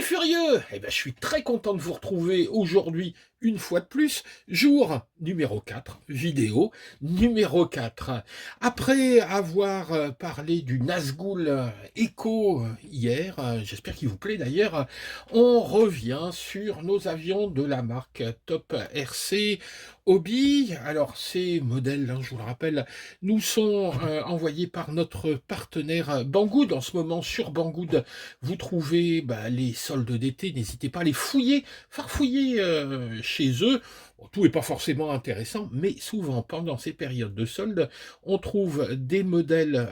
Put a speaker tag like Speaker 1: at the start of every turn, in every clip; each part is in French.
Speaker 1: furieux! Eh ben, je suis très content de vous retrouver aujourd'hui, une fois de plus, jour numéro 4, vidéo numéro 4. Après avoir parlé du Nazgul Echo hier, j'espère qu'il vous plaît d'ailleurs, on revient sur nos avions de la marque Top RC Hobby. Alors ces modèles, je vous le rappelle, nous sont envoyés par notre partenaire Banggood. En ce moment sur Banggood, vous trouvez les soldes d'été, n'hésitez pas à les fouiller, farfouiller chez eux. Bon, tout n'est pas forcément intéressant, mais souvent pendant ces périodes de soldes, on trouve des modèles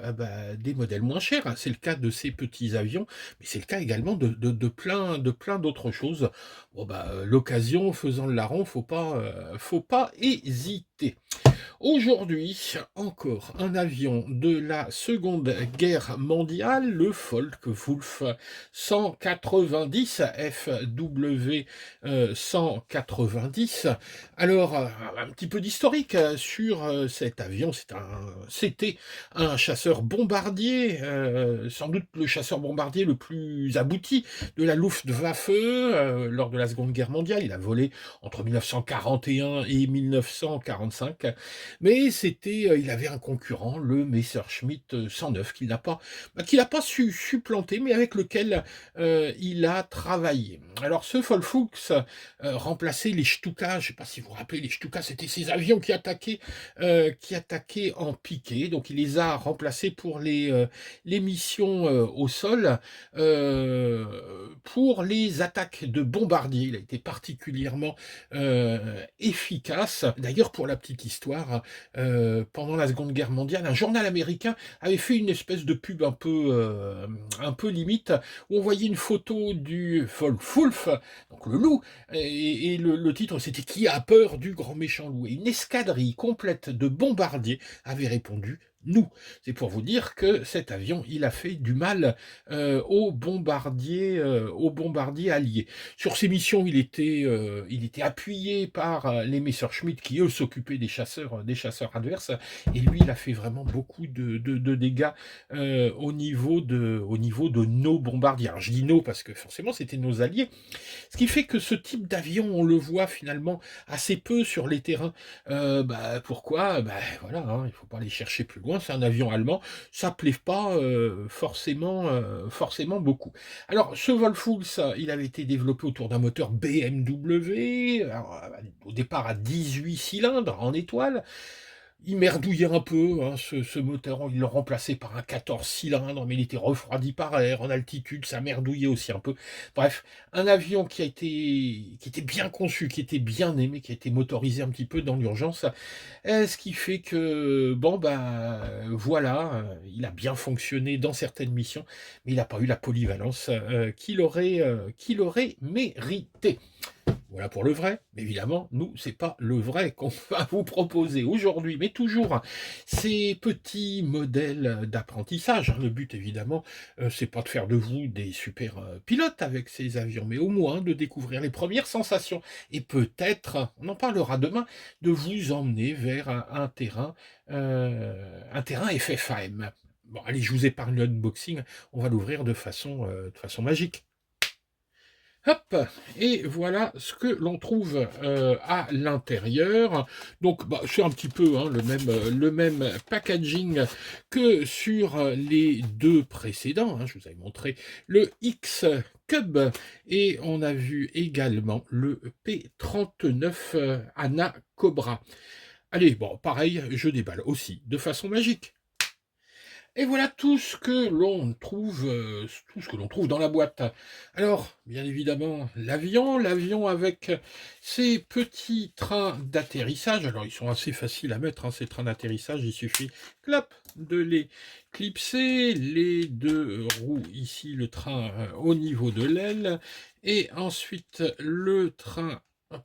Speaker 1: moins chers. C'est le cas de ces petits avions, mais c'est le cas également de plein d'autres choses. Bon, l'occasion faisant le larron, faut pas hésiter. Aujourd'hui, encore un avion de la Seconde Guerre mondiale, le Focke-Wulf 190, FW 190. Alors, un petit peu d'historique sur cet avion. C'était un chasseur bombardier, sans doute le chasseur bombardier le plus abouti de la Luftwaffe lors de la Seconde Guerre mondiale. Il a volé entre 1941 et 1945. Mais il avait un concurrent, le Messerschmitt 109, qu'il n'a pas su supplanter, mais avec lequel il a travaillé. Alors ce Vollfuchs remplaçait les Stuka. Je ne sais pas si vous vous rappelez, les Stuka, c'était ces avions qui attaquaient en piqué. Donc il les a remplacés pour les missions au sol. Pour les attaques de bombardiers, il a été particulièrement efficace. D'ailleurs, pour la petite histoire, pendant la Seconde Guerre mondiale, un journal américain avait fait une espèce de pub un peu limite, où on voyait une photo du Wolf, donc le loup, et le titre c'était "Qui a peur du grand méchant loup?" Et une escadrille complète de bombardiers avait répondu "Nous". C'est pour vous dire que cet avion, il a fait du mal aux bombardiers alliés. Sur ces missions, il était appuyé par les Messerschmitt qui, eux, s'occupaient des chasseurs adverses. Et lui, il a fait vraiment beaucoup de dégâts au niveau de nos bombardiers. Alors, je dis nos parce que forcément, c'était nos alliés. Ce qui fait que ce type d'avion, on le voit finalement assez peu sur les terrains. Pourquoi? Voilà, il ne faut pas aller chercher plus loin. C'est un avion allemand. Ça ne plaît pas forcément beaucoup. Alors, ce Vollfuchs, il avait été développé autour d'un moteur BMW, au départ à 18 cylindres en étoile. Il merdouillait un peu, ce moteur, il le remplaçait par un 14 cylindres, mais il était refroidi par air, en altitude, ça merdouillait aussi un peu. Bref, un avion qui était bien conçu, qui était bien aimé, qui a été motorisé un petit peu dans l'urgence, ce qui fait que, voilà, il a bien fonctionné dans certaines missions, mais il n'a pas eu la polyvalence qu'il aurait mérité. Voilà pour le vrai, mais évidemment, nous, c'est pas le vrai qu'on va vous proposer aujourd'hui, mais toujours ces petits modèles d'apprentissage. Le but, évidemment, c'est pas de faire de vous des super pilotes avec ces avions, mais au moins de découvrir les premières sensations et peut-être, on en parlera demain, de vous emmener vers un terrain FFAM. Bon, allez, je vous épargne l'unboxing, on va l'ouvrir de façon magique. Hop, et voilà ce que l'on trouve à l'intérieur. Donc, c'est un petit peu le même packaging que sur les deux précédents. Je vous avais montré le X-Cub et on a vu également le P39 Anna Cobra. Allez, pareil, je déballe aussi de façon magique. Et voilà tout ce que l'on trouve dans la boîte. Alors, bien évidemment, l'avion avec ses petits trains d'atterrissage. Alors, ils sont assez faciles à mettre, ces trains d'atterrissage. Il suffit, clap, de les clipser. Les deux roues ici, le train au niveau de l'aile. Et ensuite, le train, hop,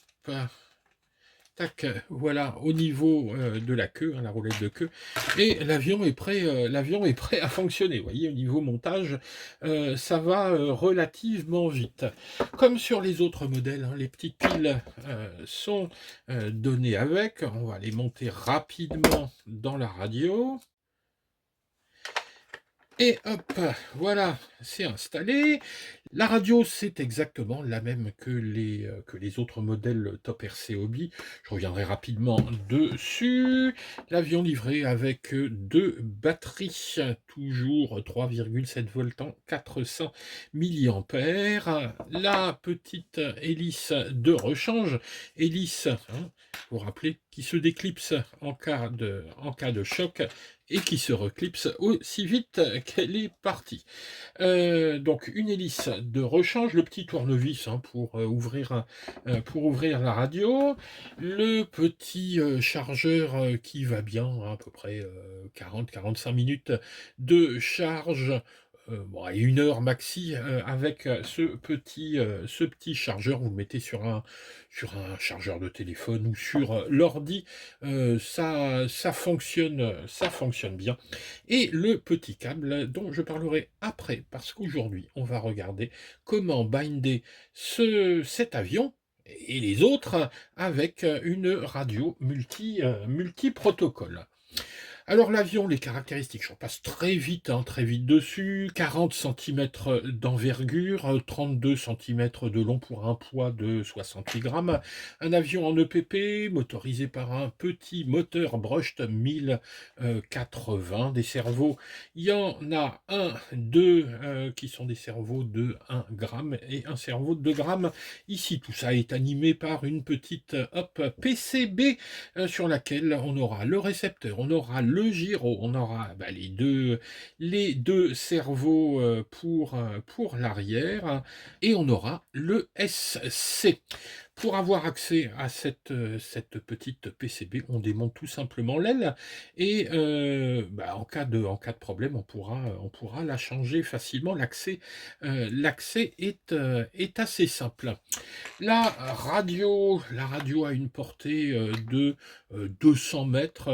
Speaker 1: tac, voilà, au niveau de la queue, la roulette de queue, et l'avion est prêt à fonctionner. Vous voyez, au niveau montage, ça va relativement vite. Comme sur les autres modèles, les petites piles sont données avec. On va les monter rapidement dans la radio. Et hop, voilà, c'est installé. La radio, c'est exactement la même que les autres modèles Top RC Hobby. Je reviendrai rapidement dessus. L'avion livré avec 2 batteries, toujours 3,7 volts en 400 milliampères. La petite hélice de rechange, hélice, hein, vous vous rappelez, qui se déclipse en cas de choc et qui se reclipse aussi vite qu'elle est partie. Donc une hélice de rechange, le petit tournevis, hein, pour ouvrir la radio, le petit chargeur qui va bien, hein, à peu près 40-45 minutes de charge, bon, et 1 heure maxi avec ce petit chargeur. Vous le mettez sur un chargeur de téléphone ou sur l'ordi, ça fonctionne bien. Et le petit câble dont je parlerai après, parce qu'aujourd'hui, on va regarder comment binder cet avion et les autres avec une radio multi-protocole. Alors l'avion, les caractéristiques, j'en passe très vite, hein, très vite dessus. 40 centimètres d'envergure, 32 centimètres de long pour un poids de 68 grammes. Un avion en EPP, motorisé par un petit moteur Brust 1080. Des cerveaux, il y en a deux qui sont des cerveaux de 1 gramme et un cerveau de 2 grammes. Ici, tout ça est animé par une petite PCB sur laquelle on aura le récepteur, on aura le gyro, on aura les deux cerveaux pour l'arrière, et on aura le SC. Pour avoir accès à cette petite PCB, on démonte tout simplement l'aile et en cas de problème, on pourra la changer facilement. L'accès est assez simple. La radio a une portée de 200 mètres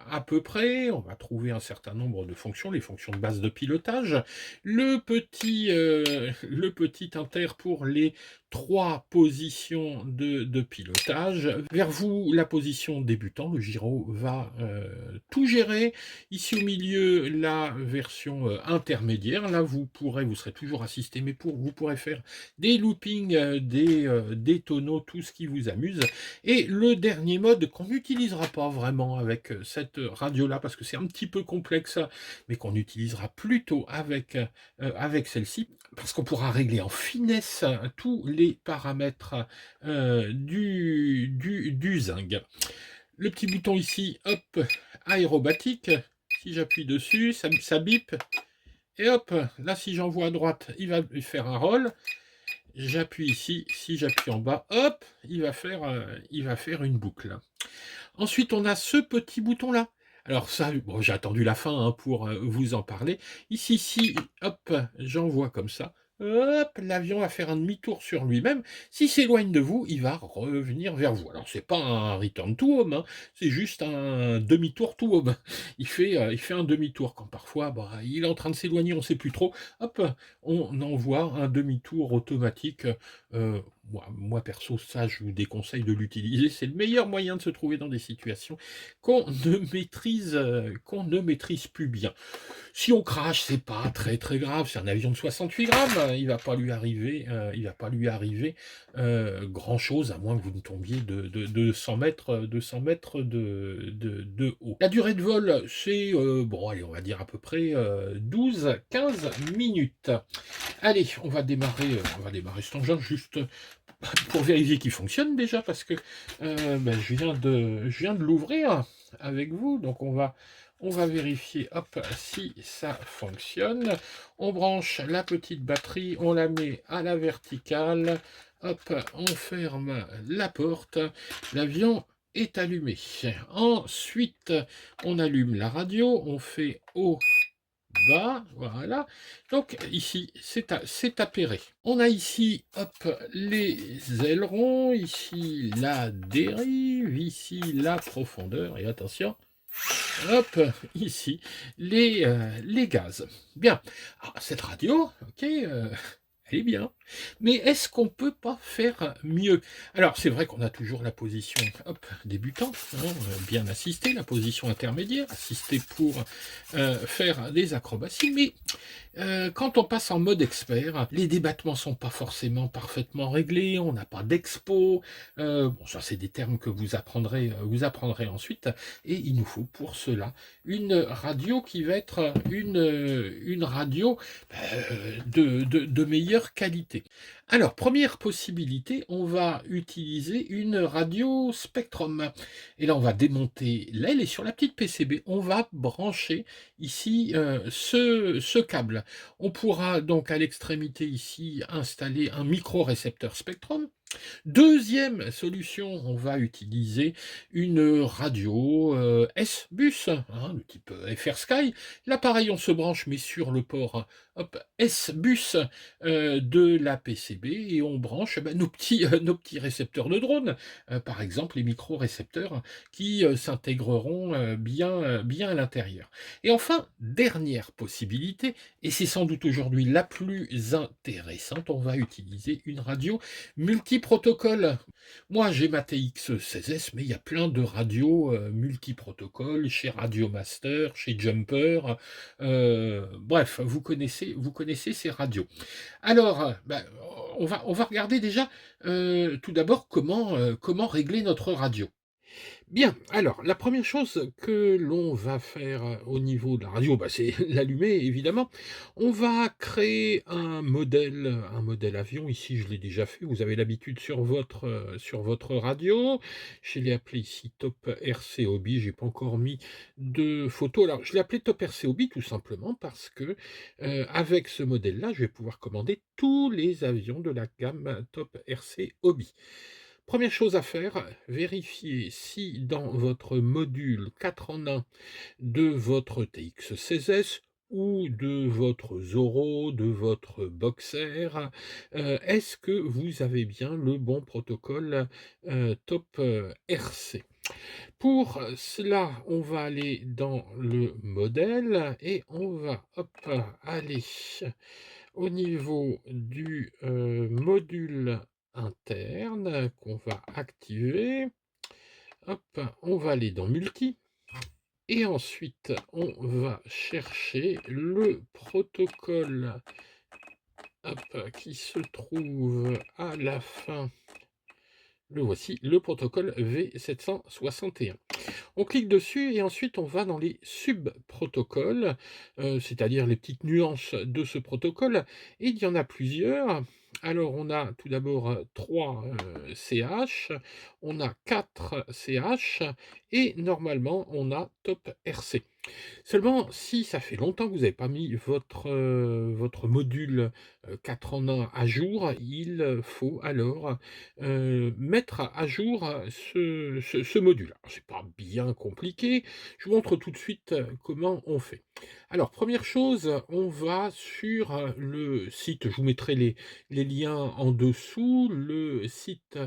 Speaker 1: à peu près. On va trouver un certain nombre de fonctions, les fonctions de base de pilotage. Le petit inter pour les 3 positions de pilotage. Vers vous, la position débutant, le gyro va tout gérer. Ici au milieu, la version intermédiaire. Là, vous serez toujours assisté, mais vous pourrez faire des loopings, des tonneaux, tout ce qui vous amuse. Et le dernier mode qu'on n'utilisera pas vraiment avec cette radio-là, parce que c'est un petit peu complexe, mais qu'on utilisera plutôt avec celle-ci, parce qu'on pourra régler en finesse tous les paramètres du zinc. Le petit bouton ici, hop, aérobatique. Si j'appuie dessus, ça bip. Et hop, là si j'envoie à droite, il va faire un roll. J'appuie ici, si j'appuie en bas, hop, il va faire une boucle. Ensuite, on a ce petit bouton-là. Alors ça, bon, j'ai attendu la fin hein, pour vous en parler. Ici, si, hop, j'envoie comme ça. Hop, l'avion va faire un demi-tour sur lui-même. S'il s'éloigne de vous, il va revenir vers vous. Alors, c'est pas un return to home, hein, c'est juste un demi-tour to home. Il fait un demi-tour quand parfois il est en train de s'éloigner, on ne sait plus trop. Hop, on envoie un demi-tour automatique. Moi, perso, ça, je vous déconseille de l'utiliser. C'est le meilleur moyen de se trouver dans des situations qu'on ne maîtrise plus bien. Si on crache, c'est pas très très grave. C'est un avion de 68 grammes. Il va pas lui arriver grand chose, à moins que vous ne tombiez de 100 mètres, de haut. La durée de vol, c'est, allez, on va dire à peu près 12-15 minutes. Allez, on va démarrer cet engin juste pour vérifier qu'il fonctionne déjà, parce que je viens de l'ouvrir avec vous, donc on va vérifier si ça fonctionne. On branche la petite batterie, on la met à la verticale, hop, on ferme la porte, l'avion est allumé. Ensuite, on allume la radio, on fait haut, bas, voilà. Donc ici, c'est appairé. On a ici, les ailerons, ici la dérive, ici la profondeur, et attention, hop, ici, les gaz. Bien. Alors, cette radio, ok, elle est bien. Mais est-ce qu'on peut pas faire mieux? Alors, c'est vrai qu'on a toujours la position débutant, hein, bien assistée, la position intermédiaire, assistée pour faire des acrobaties, mais Quand on passe en mode expert, les débattements sont pas forcément parfaitement réglés, on n'a pas d'expo, bon ça c'est des termes que vous apprendrez ensuite et il nous faut pour cela une radio qui va être une radio, de meilleure qualité. Alors première possibilité, on va utiliser une radio Spectrum et là on va démonter l'aile et sur la petite PCB, on va brancher ici, ce câble. On pourra donc à l'extrémité ici installer un micro-récepteur Spectrum. Deuxième solution, on va utiliser une radio S-Bus, hein, de type FR Sky. L'appareil, on se branche, mais sur le port hop, S-Bus de la PCB et on branche nos petits récepteurs de drone, par exemple les micro-récepteurs qui s'intégreront bien à l'intérieur. Et enfin, dernière possibilité, et c'est sans doute aujourd'hui la plus intéressante, on va utiliser une radio multiprotocole. Moi, j'ai ma TX16S, mais il y a plein de radios multiprotocoles chez Radiomaster, chez Jumper. Bref, vous connaissez ces radios. Alors, on va regarder déjà tout d'abord comment régler notre radio. Bien, alors la première chose que l'on va faire au niveau de la radio, c'est l'allumer évidemment. On va créer un modèle avion. Ici, je l'ai déjà fait. Vous avez l'habitude sur votre radio. Je l'ai appelé ici Top RC Hobby. J'ai pas encore mis de photo. Alors, je l'ai appelé Top RC Hobby tout simplement parce que avec ce modèle-là, je vais pouvoir commander tous les avions de la gamme Top RC Hobby. Première chose à faire, vérifiez si dans votre module 4 en 1 de votre TX16S ou de votre Zorro, de votre Boxer, est-ce que vous avez bien le bon protocole Top RC? Pour cela, on va aller dans le modèle et on va aller au niveau du module interne qu'on va activer. Hop, on va aller dans Multi. Et ensuite, on va chercher le protocole qui se trouve à la fin. Le voici, le protocole V761. On clique dessus et ensuite on va dans les sub-protocoles, c'est-à-dire les petites nuances de ce protocole. Et il y en a plusieurs. Alors on a tout d'abord 3 CH, on a 4 CH et normalement on a Top RC. Seulement, si ça fait longtemps que vous n'avez pas mis votre module 4 en 1 à jour, il faut alors mettre à jour ce module. Alors, c'est pas bien compliqué, je vous montre tout de suite comment on fait. Alors, première chose, on va sur le site, je vous mettrai les liens en dessous, le site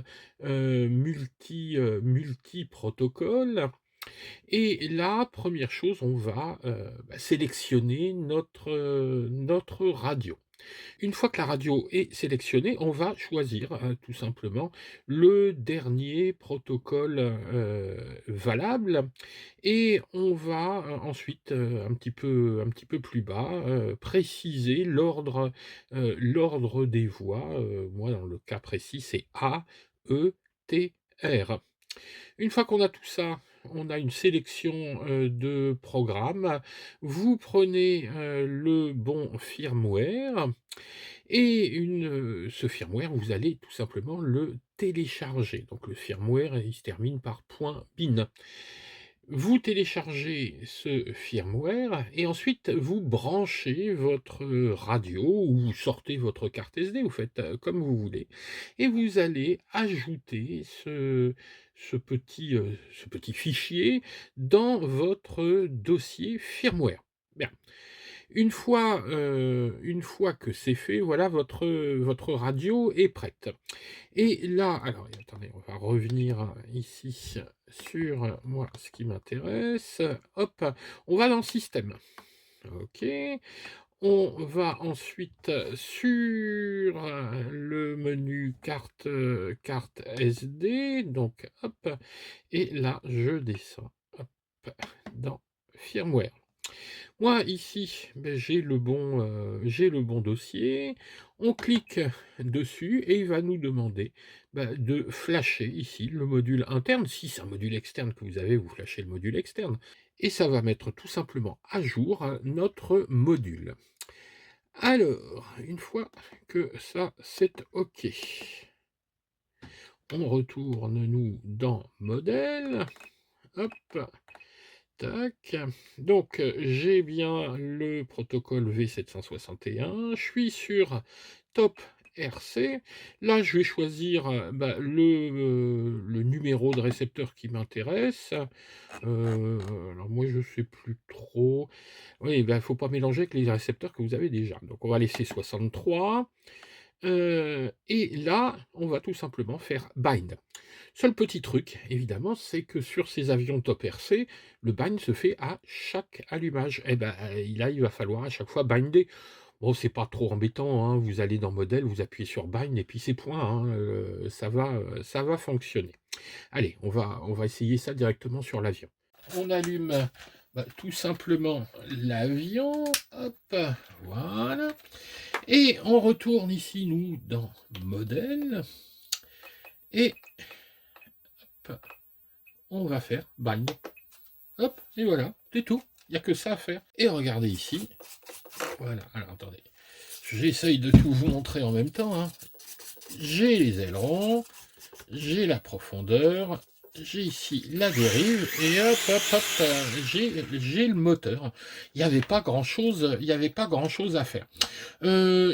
Speaker 1: multi-protocole. Et là, première chose, on va sélectionner notre radio. Une fois que la radio est sélectionnée, on va choisir tout simplement le dernier protocole valable et on va ensuite un petit peu plus bas préciser l'ordre des voix. Moi, dans le cas précis, c'est A, E, T, R. Une fois qu'on a tout ça, on a une sélection de programmes. Vous prenez le bon firmware et ce firmware, vous allez tout simplement le télécharger. Donc le firmware, il se termine par .bin. Vous téléchargez ce firmware et ensuite vous branchez votre radio ou vous sortez votre carte SD, vous faites comme vous voulez et vous allez ajouter ce petit fichier dans votre dossier firmware. Bien. Une fois que c'est fait, voilà, votre radio est prête. Et là, alors attendez, on va revenir ici sur moi ce qui m'intéresse. Hop, on va dans Système. OK. On va ensuite sur le menu carte SD. Donc hop, et là je descends hop, dans Firmware. Moi, ici, ben, j'ai le bon dossier. On clique dessus et il va nous demander ben, de flasher ici le module interne. Si c'est un module externe que vous avez, vous flashez le module externe. Et ça va mettre tout simplement à jour notre module. Alors, une fois que ça c'est OK, on retourne nous dans modèle. Hop, tac. Donc, j'ai bien le protocole V761. Je suis sur Top RC. Là, je vais choisir bah, le numéro de récepteur qui m'intéresse. Alors moi, je ne sais plus trop. Oui, il ne faut pas mélanger avec les récepteurs que vous avez déjà. Donc, on va laisser 63. Et là, on va tout simplement faire bind. Seul petit truc, évidemment, c'est que sur ces avions Top RC, le bind se fait à chaque allumage. Et ben là, il va falloir à chaque fois binder. Bon, c'est pas trop embêtant, hein, vous allez dans modèle, vous appuyez sur bind et puis c'est point, hein, ça va fonctionner. Allez, on va essayer ça directement sur l'avion. On allume bah, tout simplement l'avion, hop, voilà. Et on retourne ici, nous, dans modèle. Et hop, on va faire bind. Hop, et voilà, c'est tout. Il n'y a que ça à faire. Et regardez ici. Voilà, alors attendez. J'essaye de tout vous montrer en même temps. Hein. J'ai les ailerons, j'ai la profondeur, j'ai ici la dérive, et hop, hop, hop, j'ai le moteur. Il n'y avait pas grand-chose à faire.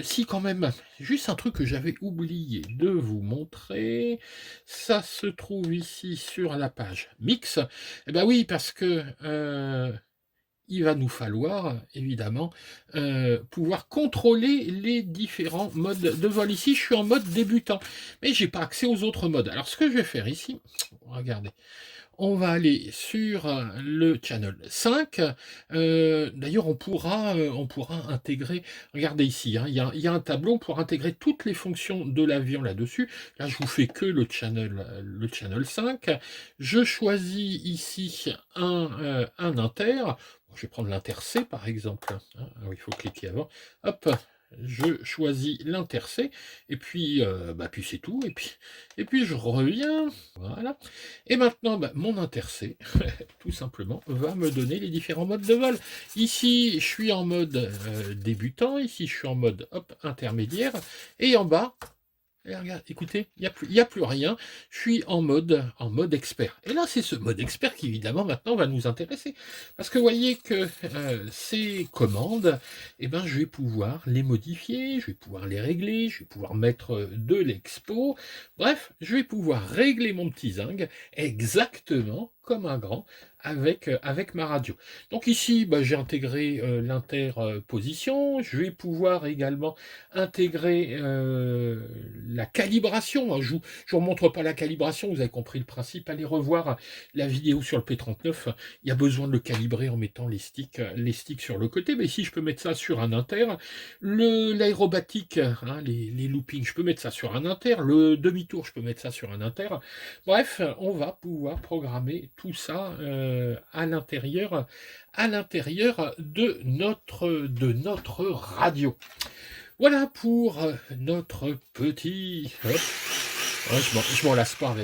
Speaker 1: Si quand même, juste un truc que j'avais oublié de vous montrer, ça se trouve ici sur la page Mix. Eh ben oui, parce que il va nous falloir, évidemment, pouvoir contrôler les différents modes de vol. Ici, je suis en mode débutant, mais j'ai pas accès aux autres modes. Alors, ce que je vais faire ici, regardez, on va aller sur le channel 5. D'ailleurs, on pourra intégrer, regardez ici, hein, il y a un tableau pour intégrer toutes les fonctions de l'avion là-dessus. Là, je vous fais que le channel 5. Je choisis ici un inter. Bon, je vais prendre l'inter C, par exemple. Hein, il faut cliquer avant. Hop, je choisis l'inter C, et puis, bah, puis c'est tout. Et puis je reviens. Voilà. Et maintenant, bah, mon interc, tout simplement, va me donner les différents modes de vol. Ici, je suis en mode débutant. Ici, je suis en mode hop, intermédiaire. Et en bas, et regarde, écoutez, il n'y a plus rien. Je suis en mode expert. Et là, c'est ce mode expert qui, évidemment, maintenant va nous intéresser. Parce que vous voyez que ces commandes, eh ben, je vais pouvoir les modifier, je vais pouvoir les régler, je vais pouvoir mettre de l'expo. Bref, je vais pouvoir régler mon petit zinc exactement comme un grand avec ma radio. Donc ici, bah, j'ai intégré l'interposition. Je vais pouvoir également intégrer la calibration. Je ne vous remontre pas la calibration, vous avez compris le principe. Allez revoir la vidéo sur le P39. Il y a besoin de le calibrer en mettant les sticks sur le côté. Mais ici, je peux mettre ça sur un inter. L'aérobatique, hein, les loopings, je peux mettre ça sur un inter. Le demi-tour, je peux mettre ça sur un inter. Bref, on va pouvoir programmer tout ça à l'intérieur de notre radio. Voilà pour notre petit... Hop. Ouais, je m'en lasse pas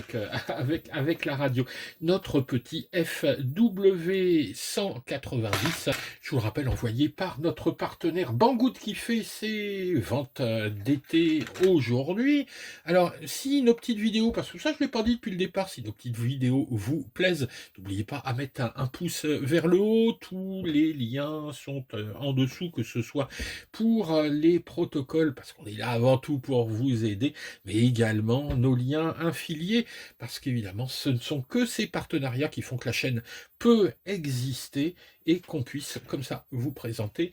Speaker 1: avec la radio. Notre petit FW190, je vous le rappelle, envoyé par notre partenaire Banggood qui fait ses ventes d'été aujourd'hui. Alors, si nos petites vidéos, parce que ça je ne l'ai pas dit depuis le départ, si nos petites vidéos vous plaisent, n'oubliez pas à mettre un pouce vers le haut. Tous les liens sont en dessous, que ce soit pour les protocoles, parce qu'on est là avant tout pour vous aider, mais également nos liens affiliés, parce qu'évidemment, ce ne sont que ces partenariats qui font que la chaîne peut exister et qu'on puisse comme ça vous présenter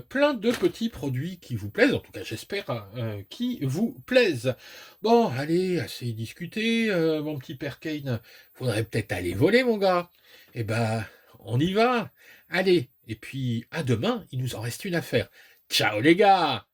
Speaker 1: plein de petits produits qui vous plaisent, en tout cas j'espère qui vous plaisent. Bon, allez, assez discuté, mon petit père Kane, faudrait peut-être aller voler mon gars. Eh ben, on y va. Allez, et puis à demain, il nous en reste une à faire. Ciao les gars!